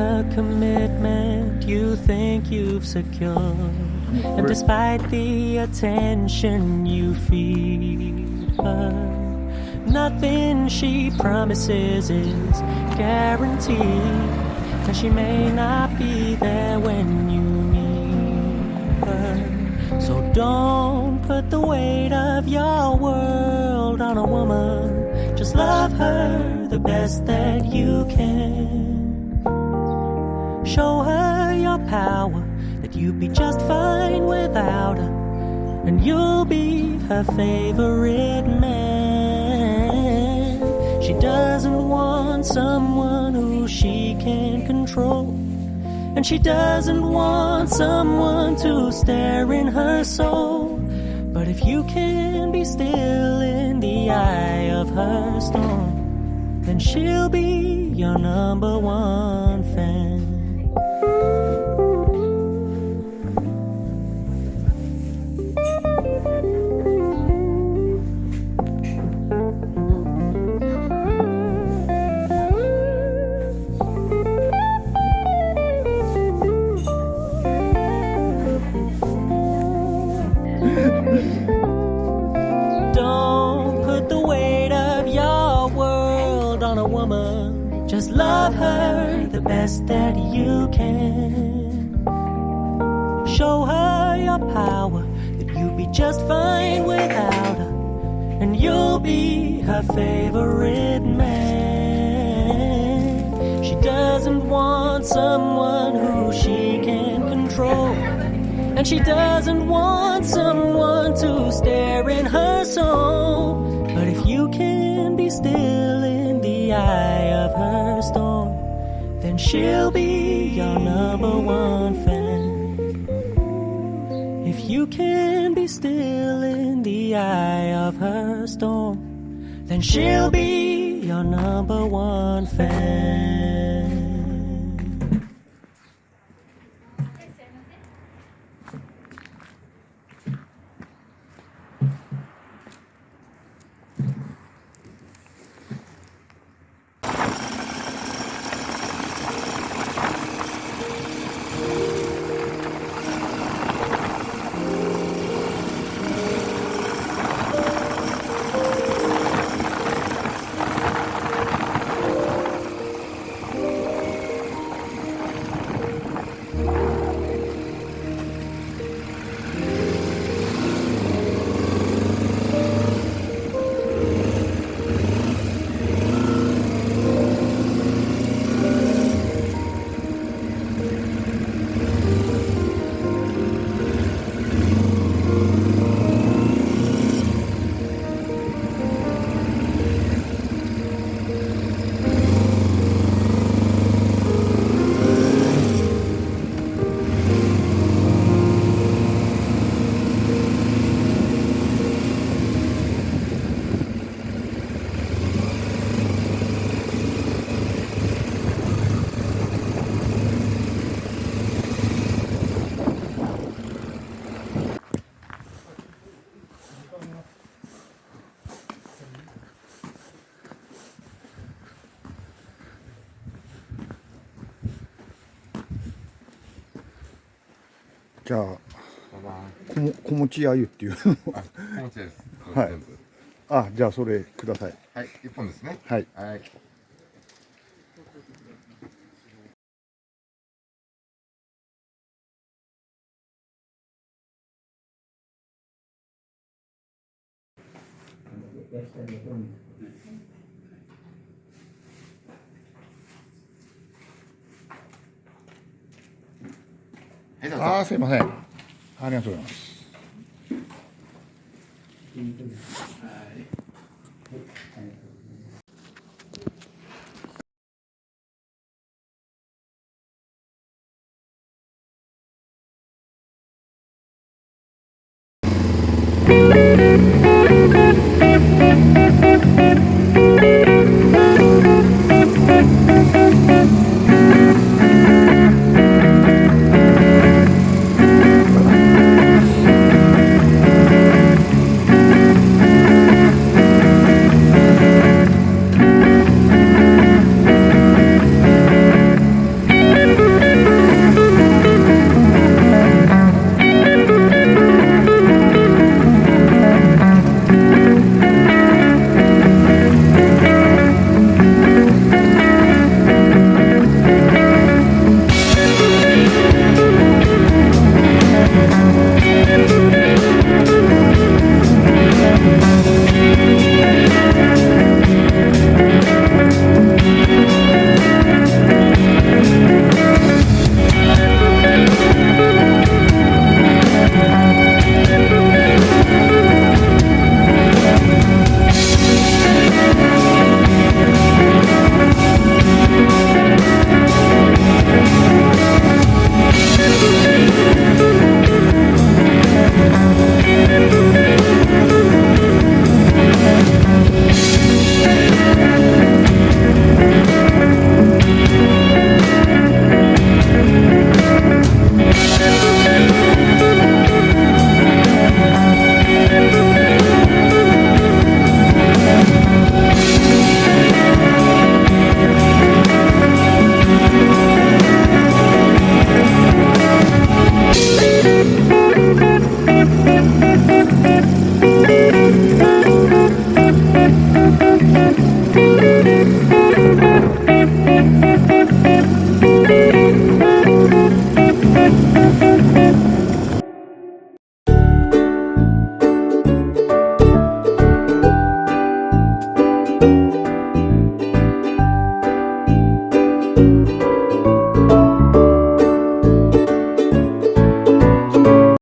the commitment you think you've secured, and despite the attention you feed her, nothing she promises is guaranteed, and she may not be there when you need her. So don't put the weight of your world on a woman. Just love her the best that you can. Show her your power, that you'd be just fine without her, and you'll be her favorite man. She doesn't want someone who she can't control, and she doesn't want someone to stare in her soul. But if you can be still in the eye of her storm, then she'll be your number one fan. Don't put the weight of your world on a woman. Just love her the best that you can. Show her your power, that you'll be just fine without her, and you'll be her favorite man. She doesn't want someone who she can control, and she doesn't want someone to stare in her soul. But if you can be still in the eye of her storm, then she'll be your number one fan. If you can be still in the eye of her storm, then she'll be your number one fan. じゃあ小餅鮎っていう小餅です。はい。あ、じゃあそれください。はい、1本ですね。はい。はい。あー、すいません。ありがとうございます。Thank